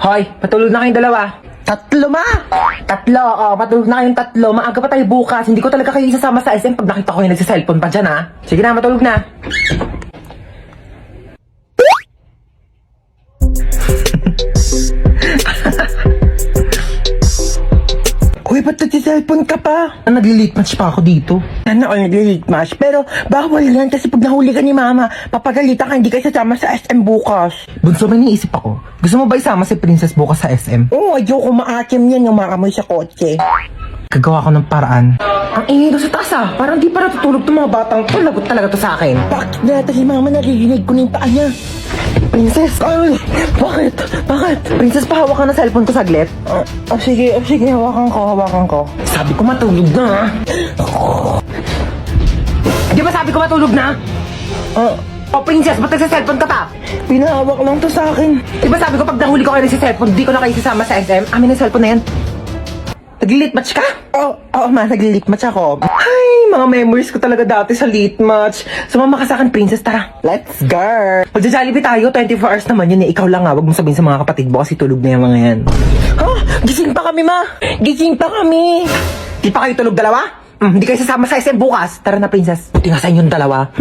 Hoy, patulog na kayong dalawa. Tatlo, ma! Tatlo, patulog na kayong tatlo. Maaga pa tayo bukas. Hindi ko talaga kayo isasama sa SM pag nakita ko yung nagsiselfone pa dyan, ha? Sige na, matulog na. Uy, ba't nagsiselfone ka pa? Nag-late match pa ako dito. Sana ako nag-late match, pero bawal yan kasi pag nahuli ka ni mama, papagalitan ka, hindi kayo sasama sa SM bukas. Bunso, may niisip ako. Gusto mo ba isama si Princess bukas sa SM? Oo, ayoko maakim yan yung maamoy sa kotse. Gagawa ko ng paraan. Ang ingay doon sa taas, Parang di pa natutulog itong mga batang to. Lagot talaga to sa akin. Bakit na si mama naririnig ko na yung paa niya? Princess! Ay, bakit? Bakit? Princess, pahawak ka ng cellphone ko saglit. Sige, hawakan ko. Sabi ko matulog na, Di ba sabi ko matulog na? Princess, ba't nagsa-cellphone ka pa? Pinahawak lang to sa akin. Di ba sabi ko pag nahuli ko kayo nagsa-cellphone, di ko na kayo sasama sa SM? Amin ang cellphone na yan. Nag-late match ka? Oo, ma, nag-late match ako. Ay, mga memories ko talaga dati sa late match. Sumama ka sa akin, Princess, tara. Let's go! Magja-Jollibee tayo, 24 hours naman yun eh. Ikaw lang wag mo sabihin sa mga kapatid mo kasi tulog na yung mga yan. Ha? Gising pa kami, ma! Gising pa kami! Di pa kayo tulog dalawa? Hindi kayo sasama sa SM bukas. Tara na, Princess. Buti nga sa inyong dalawa.